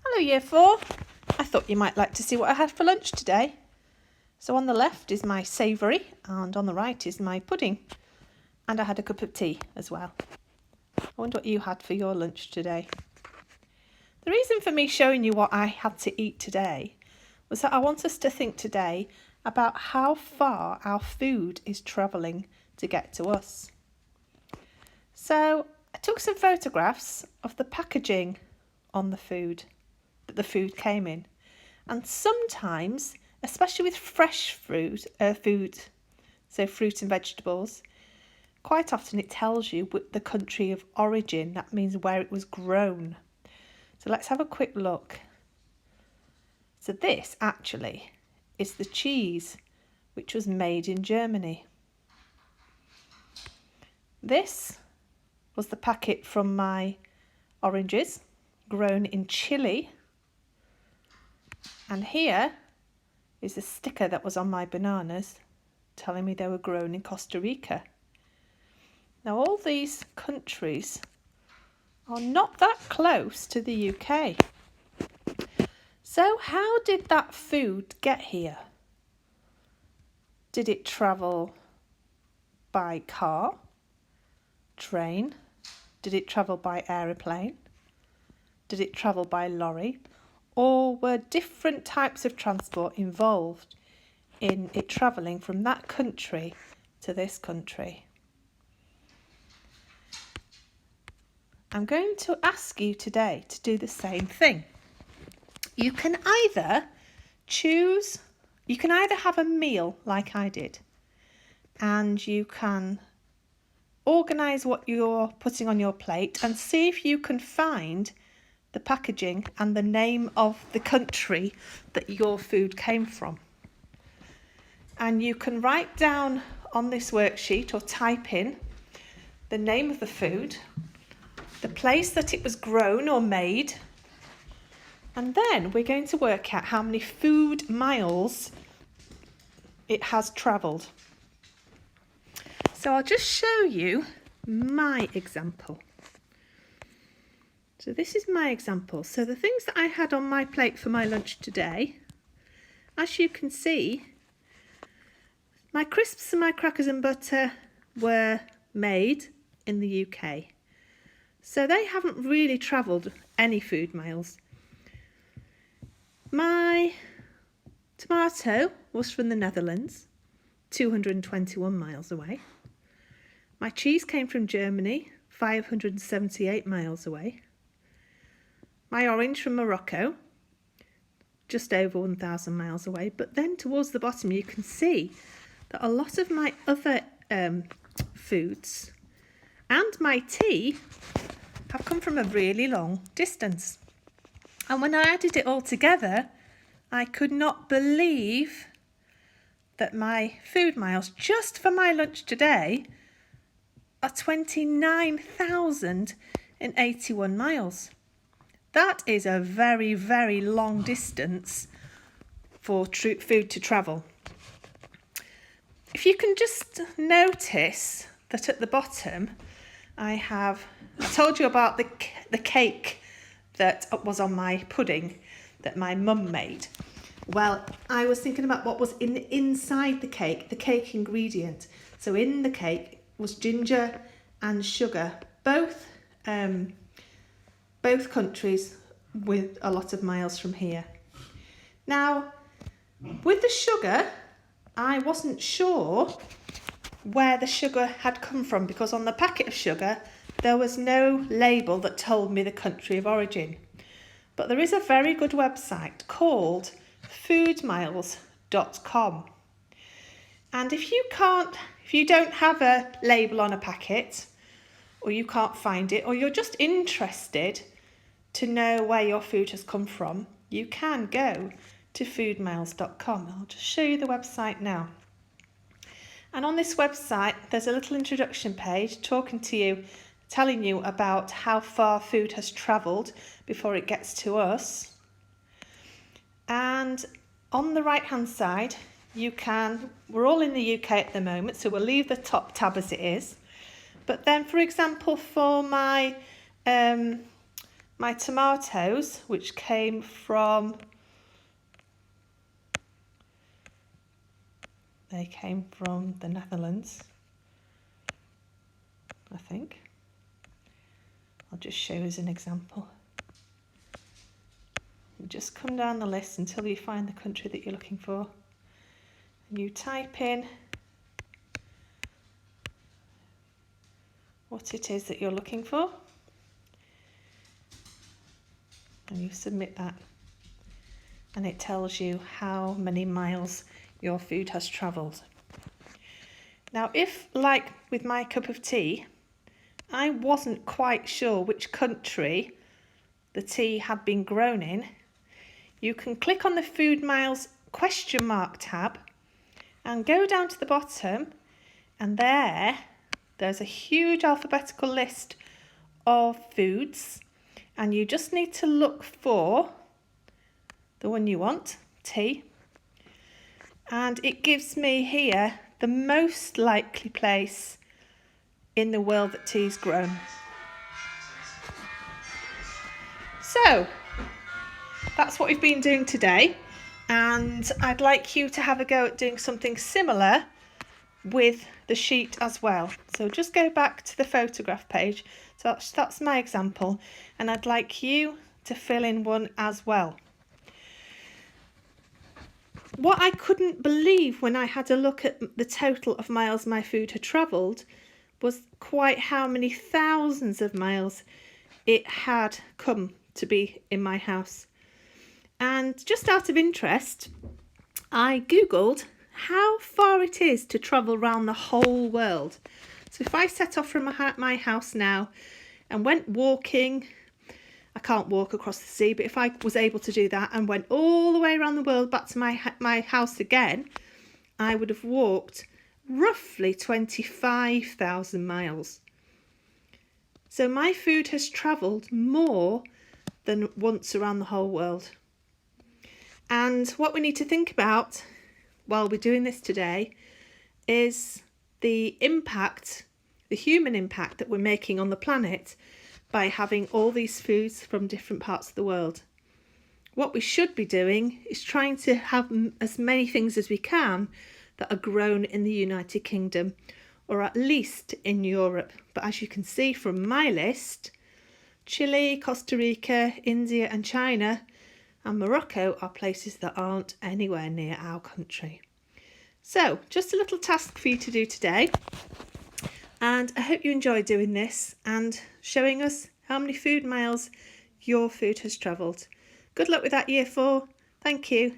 Hello Year 4. I thought you might like to see what I had for lunch today. So on the left is my savoury and on the right is my pudding. And I had a cup of tea as well. I wonder what you had for your lunch today. The reason for me showing you what I had to eat today was that I want us to think today about how far our food is travelling to get to us. So I took some photographs of the packaging on the food that the food came in, and sometimes, especially with fresh fruit, so fruit and vegetables, quite often it tells you the country of origin. That means where it was grown. So let's have a quick look. So this actually is the cheese which was made in Germany. This was the packet from my oranges, grown in Chile. And here is a sticker that was on my bananas telling me they were grown in Costa Rica. Now all these countries are not that close to the UK. So how did that food get here? Did it travel by car, train? Did it travel by aeroplane? Did it travel by lorry? Or were different types of transport involved in it travelling from that country to this country? I'm going to ask you today to do the same thing. You can either have a meal like I did, and you can organise what you're putting on your plate and see if you can find the packaging and the name of the country that your food came from. And you can write down on this worksheet or type in the name of the food, the place that it was grown or made, and then we're going to work out how many food miles it has travelled. So I'll just show you my example. So this is my example. So the things that I had on my plate for my lunch today, as you can see, my crisps and my crackers and butter were made in the UK. So they haven't really travelled any food miles. My tomato was from the Netherlands, 221 miles away. My cheese came from Germany, 578 miles away. My orange from Morocco, just over 1,000 miles away. But then towards the bottom you can see that a lot of my other foods and my tea have come from a really long distance. And when I added it all together, I could not believe that my food miles just for my lunch today are 29,081 miles. That is a very, very long distance for food to travel. If you can just notice that at the bottom, I told you about the cake that was on my pudding that my mum made. Well, I was thinking about what was inside the cake ingredient. So in the cake was ginger and sugar, both countries with a lot of miles from here. Now, with the sugar, I wasn't sure where the sugar had come from because on the packet of sugar, there was no label that told me the country of origin. But there is a very good website called foodmiles.com. And if you don't have a label on a packet, or you can't find it, or you're just interested to know where your food has come from, you can go to foodmiles.com. I'll just show you the website now. And on this website, there's a little introduction page telling you about how far food has travelled before it gets to us. And on the right hand side, we're all in the UK at the moment, so we'll leave the top tab as it is. But then, for example, for my my tomatoes, which came from, they came from the Netherlands, I think. I'll just show you as an example. You just come down the list until you find the country that you're looking for. And you type in what it is that you're looking for. And you submit that. And it tells you how many miles your food has travelled. Now, if, like with my cup of tea, I wasn't quite sure which country the tea had been grown in, you can click on the food miles question mark tab and go down to the bottom, and there's a huge alphabetical list of foods, and you just need to look for the one you want, tea, and it gives me here the most likely place in the world that tea is grown. So that's what we've been doing today, and I'd like you to have a go at doing something similar with the sheet as well. So just go back to the photograph page. So that's my example, and I'd like you to fill in one as well. What I couldn't believe when I had a look at the total of miles my food had travelled was quite how many thousands of miles it had come to be in my house. And just out of interest, I googled how far it is to travel around the whole world. So if I set off from my house now and went walking, I can't walk across the sea, but if I was able to do that and went all the way around the world back to my house again, I would have walked roughly 25,000 miles. So my food has travelled more than once around the whole world. And what we need to think about while we're doing this today is the impact, the human impact that we're making on the planet by having all these foods from different parts of the world. What we should be doing is trying to have as many things as we can that are grown in the United Kingdom, or at least in Europe. But as you can see from my list, Chile, Costa Rica, India and China and Morocco are places that aren't anywhere near our country. So just a little task for you to do today, and I hope you enjoy doing this and showing us how many food miles your food has travelled. Good luck with that, Year 4. Thank you.